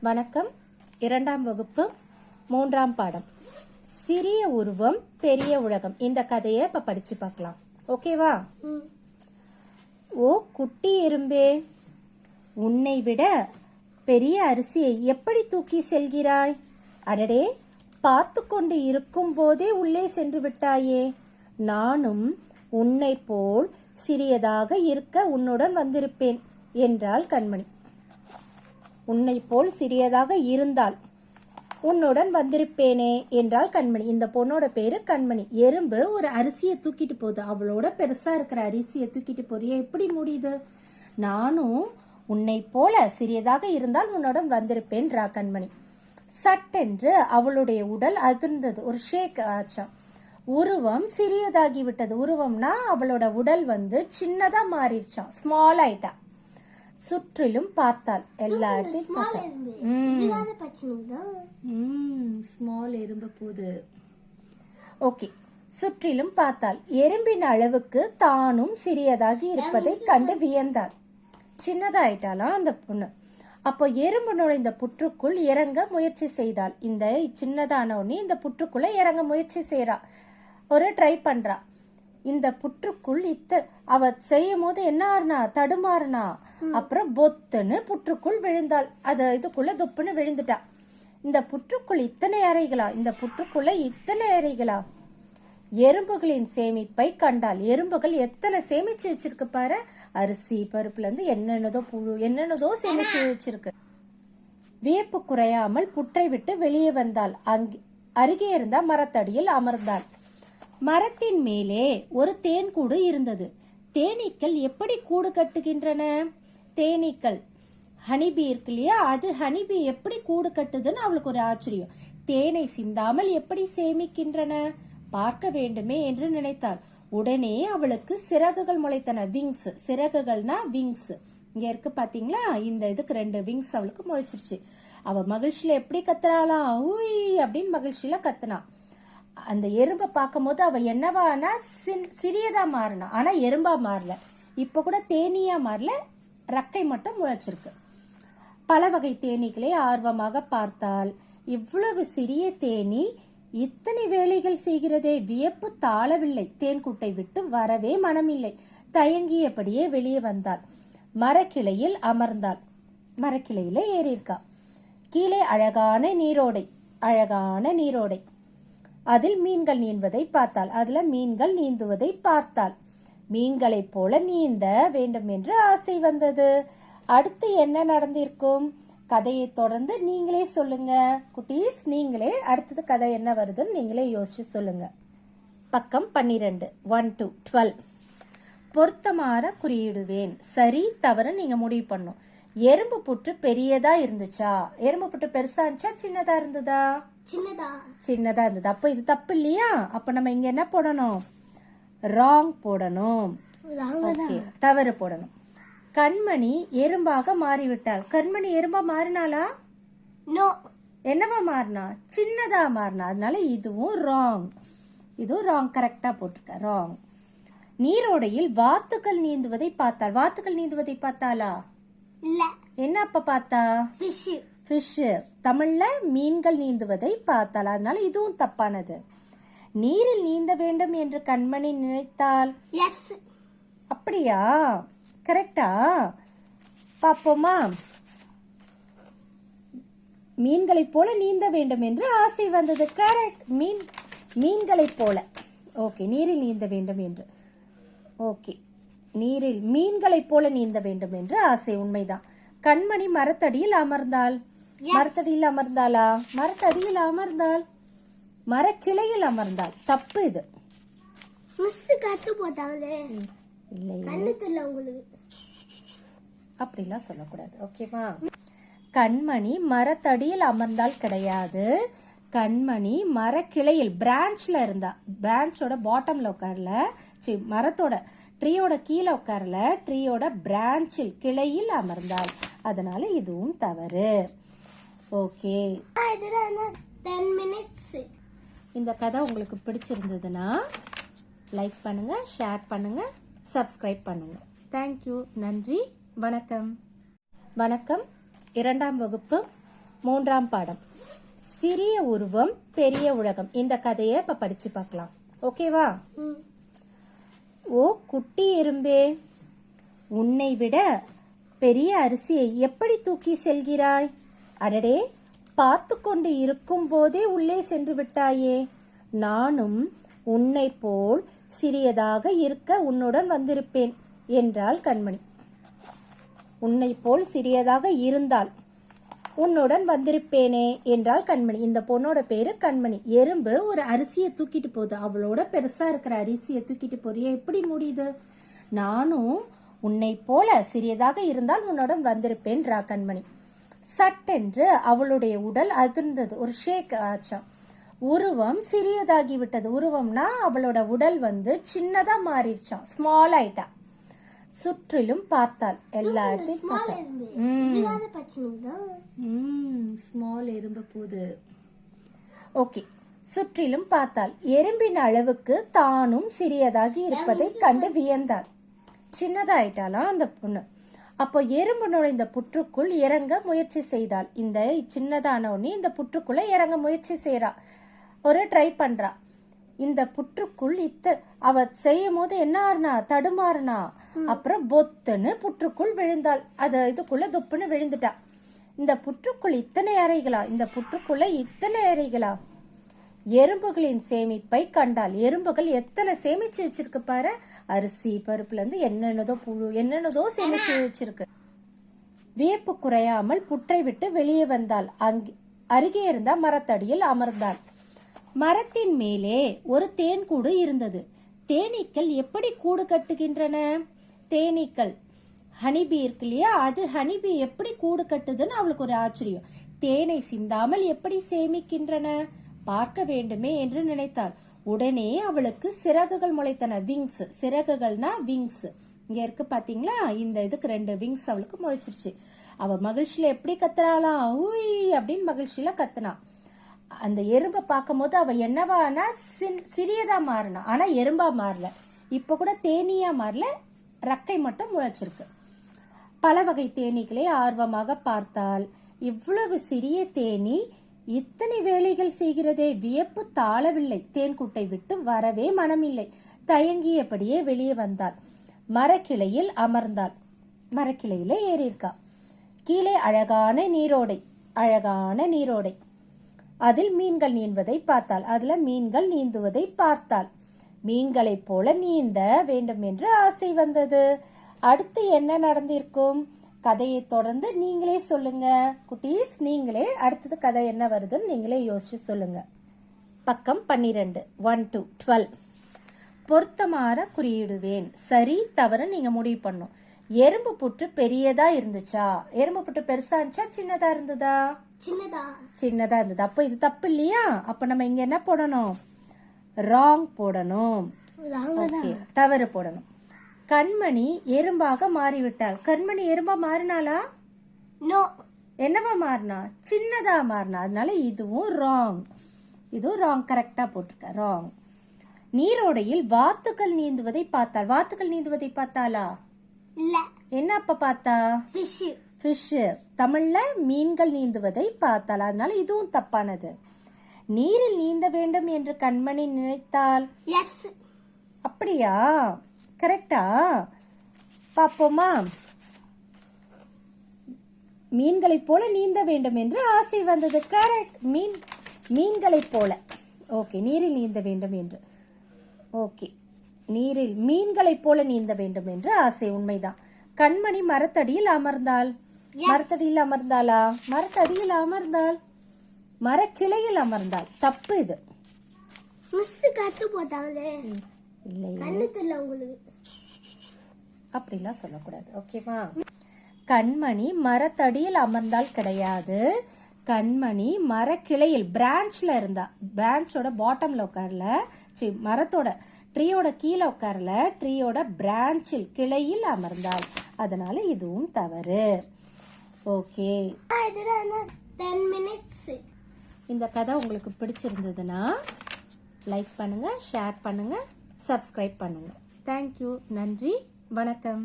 வணக்கம். 2ஆம் வகுப்பு 3ஆம் பாடம் சிறிய உருவம் பெரிய உலகம். இந்த கதையை இப்ப படிச்சு பார்க்கலாம். ஓகேவா? ஓ குட்டி எறும்பே, உன்னை விட பெரிய அரிசியை எப்படி தூக்கி செல்கிறாய்? அடடே, பார்த்து கொண்டு இருக்கும் போதே உள்ளே சென்று விட்டாயே. நானும் உன்னை போல் சிறியதாக இருக்க உன்னுடன் வந்திருப்பேன் என்றாள் கண்மணி. உன்னை போல் சிறியதாக இருந்தால் உன்னுடன் வந்திருப்பேனே என்றாள் கண்மணி. இந்த பொண்ணோட பேரு கண்மணி. எறும்பு ஒரு அரிசியை தூக்கிட்டு போகுது. அவளோட பெருசா இருக்கிற அரிசியை தூக்கிட்டு போறிய எப்படி முடியுது? நானும் உன்னை போல சிறியதாக இருந்தால் உன்னுடன் வந்திருப்பேன்றா கண்மணி. சட்டென்று அவளுடைய உடல் அதிர்ந்தது. ஒரு ஷேக் ஆச்சாம். உருவம் சிறியதாகி விட்டது. உருவம்னா அவளோட உடல் சின்னதா மாறிடுச்சாம். ஸ்மால் ஆயிட்டா. சுற்றிலும் பார்த்தாள். எல்லா ஸ்மால் எறும்பு போது. ஓகே, சுற்றிலும் பார்த்தாள். எறும்பின் அளவுக்கு தானும் சிறியதாகி இருப்பதை கண்டு வியந்தாள். சின்னதாயிட்டாலாம் அந்த பொண்ணு. அப்போ எறும்பு நுழைந்த புற்றுக்குள் இறங்க முயற்சி செய்தாள். இந்த சின்னதான உடனே இந்த புற்றுக்குள்ள இறங்க முயற்சி செய்யறா. ஒரு ட்ரை பண்றா. இந்த புற்றுக்குள் அவ செய்யும் போது என்ன ஆறுனா, தடுமாறுனா. அப்புறம் பொத்துன்னு புற்றுக்குள் விழுந்தாள். இதுக்குள்ள தொப்புன்னு விழுந்துட்டா. இந்த புற்றுக்குள் இத்தனை அறைகளா? இந்த புற்றுக்குள்ள இத்தனை அறைகளா? எறும்புகளின் சேமிப்பை கண்டாள். எறும்புகள் எத்தனை சேமிச்சு வச்சிருக்கு பாரு. அரிசி பருப்புல இருந்து என்னென்னதோ புழு என்னென்னதோ சேமிச்சு வச்சிருக்கு. வியப்பு குறையாமல் புற்றை விட்டு வெளியே வந்தாள். அருகே இருந்த மரத்தடியில் அமர்ந்தாள். மரத்தின் மேலே ஒரு தேன் கூடு இருந்தது. தேனீக்கள் எப்படி கூடு கட்டுகின்றன? தேனீக்கள் ஹனிபி இருக்கு இல்லையா, அது ஹனிபி எப்படி கூடு கட்டுதுன்னு அவளுக்கு ஒரு ஆச்சரியம். தேனை சிந்தாமல் எப்படி சேமிக்கின்றன பார்க்க வேண்டுமே என்று நினைத்தாள். உடனே அவளுக்கு சிறகுகள் முளைத்தன. விங்ஸ். சிறகுகள்னா விங்ஸ். இங்க இருக்கு பாத்தீங்களா? இந்த இதுக்கு 2 விங்ஸ் அவளுக்கு முளைச்சிருச்சு. அவ மகிழ்ச்சியில எப்படி கத்துறாளாம்? ஊய் அப்படின்னு மகிழ்ச்சியில கத்துனா. அந்த எறும்பை பார்க்கும் போது அவ என்னவானா சிறியதா மாறினா. ஆனா எறும்பா மாறல. இப்ப கூட தேனீயா மாறல. ரக்கை மட்டும் முளைச்சிருக்கு. பல வகை தேனீக்களை ஆர்வமாக பார்த்தாள். இவ்வளவு சிறிய தேனி இத்தனை வேலைகள் செய்கிறதே. வியப்பு தாழவில்லை. தேன்கூட்டை விட்டு வரவே மனமில்லை. தயங்கியபடியே வெளியே வந்தாள். மரக்கிளையில் அமர்ந்தாள். மரக்கிளையில ஏறியிருக்கா. கீழே அழகான நீரோடை. அழகான நீரோடை. அதில் மீன்கள் நீந்துவதை பார்த்தாள். அதுல மீன்கள் நீந்துவதை பார்த்தாள். மீன்களைப் போல நீந்த வேண்டும் என்று ஆசை வந்தது. அடுத்து என்ன நடந்திருக்கும்? கதையை தொடர்ந்து நீங்களே சொல்லுங்க குட்டீஸ். நீங்களே அடுத்தது கதை என்ன வருதுன்னு நீங்களே யோசிச்சு சொல்லுங்க. பக்கம் 12 1 to 12. பொருத்தமாற குறியிடுவேன். சரி தவறு நீங்க முடிவு பண்ணும். எறும்பு புற்று பெரியதா இருந்துச்சா? எறும்பு புற்று பெருசா இருந்துச்சா சின்னதா இருந்ததா? சின்னதா இருந்தது. அப்ப இது தப்பு இல்லையா? அப்ப நம்ம இங்க என்ன போடணும்? ராங் போடணும். தவறு போடணும். கண்மணி எறும்பாக மாறிவிட்டாள். கண்மணி எறும்பா மாறினாளா? என்னவா மாறினா? சின்னதா மாறினா. அதனால இதுவும் ராங். இதுவும் ராங். கரெக்டா போட்டிருக்க. ராங். நீரோடையில் வாத்துக்கள் நீந்துவதை பார்த்தாள். வாத்துக்கள் நீந்துவதை பார்த்தாளா? என்ன அப்ப பார்த்தா? ஃபிஷ். தமிழ்ல மீன்கள் நீந்துவதை பார்த்தாள். அதனால இதுவும் தப்பானது. நீரில் நீந்த வேண்டும் என்று கண்மணி நினைத்தாள். அப்படியா? கரெக்டா? பாப்போமா? மீன்களை போல நீந்த வேண்டும் என்று ஆசை வந்தது. கரெக்ட். மீன்களை போல. ஓகே. நீரில் நீந்த வேண்டும் என்று. ஓகே. நீரில் மீன்களை போல நீந்த வேண்டும் என்று ஆசை. உண்மைதான். கண்மணி மரத்தடியில் அமர்ந்தாள். மரத்தடியில் அமர்ந்தாளா? மரத்தடியில் அமர்ந்தாள். மரக்கிளையில் அமர்ந்தாள். தப்பு இது. அப்படிலாம் சொல்லக்கூடாது. ஓகேவா? கண்மணி மரத்தடியில் அமர்ந்தால் கிடையாது. கண்மணி மரக்கிளையில் பிரான்ச்ல இருந்தா. பிரான்ச்சோட பாட்டம்ல உட்காரல. மரத்தோட ட்ரீயோட கீழே உட்காரல. ட்ரீயோட பிரான்ச்சில் கிளையில் அமர்ந்தாள். அதனால இதுவும் தவறு. ஓகே. இந்த கதை உங்களுக்கு பிடிச்சிருந்ததுன்னா லைக் பண்ணுங்க, ஷேர் பண்ணுங்க, சப்ஸ்கிரைப் பண்ணுங்க. தேங்க்யூ. நன்றி. வணக்கம். வணக்கம். 2ஆம் வகுப்பு மூன்றாம் பாடம் சிறிய உருவம் பெரிய உலகம். இந்த கதையை இப்ப படிச்சு பார்க்கலாம். ஓகேவா? ஓ குட்டி எறும்பே, உன்னை விட பெரிய அரிசியை எப்படி தூக்கி செல்கிறாய்? அடடே, பார்த்து கொண்டு இருக்கும் போதே உள்ளே சென்று விட்டாயே. நானும் உன்னை போல் சிறியதாக இருக்க உன்னுடன் வந்திருப்பேன் என்றாள் கண்மணி. உன்னை போல் சிறியதாக இருந்தால் உன்னுடன் வந்திருப்பேனே என்றாள் கண்மணி. இந்த பொண்ணோட பேரு கண்மணி. எறும்பு ஒரு அரிசியை தூக்கிட்டு போகுது. அவளோட பெருசா இருக்கிற அரிசியை தூக்கிட்டு போறிய எப்படி முடியுது? நானும் உன்னை போல சிறியதாக இருந்தால் உன்னுடன் வந்திருப்பேன்றா கண்மணி. சட்டென்று அவளுடைய உடல் அதிர்ந்தது. ஒரு ஷேக் ஆச்சாம். உருவம் சிறியதாகி விட்டது. உருவம்னா அவளோட உடல் சின்னதா மாறிடுச்சாம், ஸ்மால் ஆயிட்டா. சுற்றிலும் பார்த்தாள். எல்லா இடத்தையும் ஸ்மால் எறும்பு போது. ஓகே, சுற்றிலும் பார்த்தாள். எறும்பின் அளவுக்கு தானும் சிறியதாகி இருப்பதை கண்டு வியந்தாள். சின்னதாயிட்டாலாம் அந்த பொண்ணு. அப்போ எறும்பு நுழைந்த புற்றுக்குள் இறங்க முயற்சி செய்தாள். இந்த சின்னதான உடனே இந்த புற்றுக்குள்ள இறங்க முயற்சி செய்யறா, ஒரு ட்ரை பண்றா. இந்த புற்றுக்குள் அவ செய்யும் போது என்ன ஆறுனா, தடுமாறுனா. அப்புறம் பொத்துன்னு புற்றுக்குள் விழுந்தாள். இதுக்குள்ள துப்புன்னு விழுந்துட்டா. இந்த புற்றுக்குள் இத்தனை அறைகளா? இந்த புற்றுக்குள்ள இத்தனை அறைகளா? எறும்புகளின் சேமிப்பை கண்டாள். எறும்புகள் எத்தனை சேமிச்சு வச்சிருக்கு பாரு. அரிசி பருப்புல இருந்து என்னென்னதோ புழு என்னென்னதோ சேமிச்சு வச்சிருக்கு. வியப்பு குறையாமல் புற்றை விட்டு வெளியே வந்தாள். அருகே இருந்த மரத்தடியில் அமர்ந்தாள். மரத்தின் மேலே ஒரு தேன் கூடு இருந்தது. தேனீக்கள் எப்படி கூடு கட்டுகின்றன? தேனீக்கள் ஹனிபி இருக்கு இல்லையா, அது ஹனிபி எப்படி கூடு கட்டுதுன்னு அவளுக்கு ஒரு ஆச்சரியம். தேனை சிந்தாமல் எப்படி சேமிக்கின்றன பார்க்க வேண்டுமே என்று நினைத்தாள். உடனே அவளுக்கு சிறகுகள் முளைத்தன. Wings, சிறகுகள்னா wings. இங்க இருக்கு பாத்தீங்களா, இந்த இதுக்கு 2 விங்ஸ் அவளுக்கு முளைச்சிருச்சு. அவ மகிழ்ச்சியில எப்படி கத்துறாளாம், ஊய் அப்படின்னு மகிழ்ச்சியில கத்துனா. அந்த எறும்பை பார்க்கும் போது அவ என்னவானா சிறியதா மாறினா. ஆனா எறும்பா மாறல. இப்ப கூட தேனியா மாறல, ரக்கை மட்டும் முளைச்சிருக்கு. பல வகை தேனீக்களை ஆர்வமாக பார்த்தாள். இவ்வளவு சிறிய தேனி இத்தனை வேலைகள் செய்கிறதே. வியப்பு தாழவில்லை. தேன்கூட்டை விட்டு வரவே மனமில்லை. தயங்கியபடியே வெளியே வந்தாள். மரக்கிளையில் அமர்ந்தாள். மரக்கிளையில ஏறியிருக்கா. கீழே அழகான நீரோடை, அழகான நீரோடை. அதில் மீன்கள் நீந்துவதை பார்த்தாள். அதுல மீன்கள் நீந்துவதை பார்த்தாள். மீன்களைப் போல நீந்த வேண்டும் என்று ஆசை வந்தது. அடுத்து என்ன நடந்திருக்கும்? கதையை தொடர்ந்து நீங்களே சொல்லுங்க குட்டீஸ். நீங்களே அடுத்தது கதை என்ன வருதுன்னு நீங்களே யோசிச்சு சொல்லுங்க. பக்கம் 12, 1 to 12. பொருத்தமாற குறியிடுவேன். சரி தவறு நீங்க முடிவு பண்ணும். எறும்பு புற்று பெரியதா இருந்துச்சா? எறும்பு புற்று பெருசா இருந்துச்சா சின்னதா இருந்ததா? சின்னதா இருந்தது. அப்ப இது தப்பு இல்லையா? அப்ப நம்ம இங்க என்ன போடணும்? ராங் போடணும். தவறு போடணும். கண்மணி எறும்பாக மாறிவிட்டாள். கண்மணி எறும்பா மாறினாளா? என்னவா மாறினா? சின்னதா மாறினா. அதனால இதுவும் ராங். இதுவும் ராங். கரெக்டா போட்டிருக்க. ராங். நீரோடையில் வாத்துக்கள் நீந்துவதை பார்த்தாள். வாத்துக்கள் நீந்துவதை பார்த்தாளா? இல்ல. என்ன அப்ப பார்த்தா? ஃபிஷ். தமிழ்ல மீன்கள் நீந்துவதை பார்த்தாள். அதனால இதுவும் தப்பானது. நீரில் நீந்த வேண்டும் என்று கண்மணி நினைத்தாள். அப்படியா? கரெக்டா? பாப்போமா? மீன்களை போல நீந்த வேண்டும் என்று ஆசை வந்தது. கரெக்ட். மீன்களை போல. ஓகே, நீரில் நீந்த வேண்டும் என்று. ஓகே, நீரில் மீன்களை போல நீந்த வேண்டும் என்று ஆசை. உண்மைதான். கண்மணி மரத்தடியில் அமர்ந்தாள். மரத்தடியில் அமர்ந்தாளா? மரத்தடியில் அமர்ந்தாள். மரக்கிளையில் அமர்ந்தாள். தப்பு இது. அப்படிலாம் சொல்லக்கூடாது. ஓகேவா? கண்மணி மரத்தடியில் அமர்ந்தால் கிடையாது. கண்மணி மரக்கிளையில், பிரான்ச்ல இருந்தா. பிரான்ச்சோட பாட்டம்ல உட்காரல, மரத்தோட ட்ரீயோட கீழே உட்காரல, ட்ரீயோட பிரான்ச்சில் கிளையில் அமர்ந்தாள். அதனால இதுவும் தவறு. ஓகே, இந்த கதை உங்களுக்கு பிடிச்சிருந்ததுன்னா லைக் பண்ணுங்க, ஷேர் பண்ணுங்க, சப்ஸ்கிரைப் பண்ணுங்க. தேங்க்யூ. நன்றி, வணக்கம்.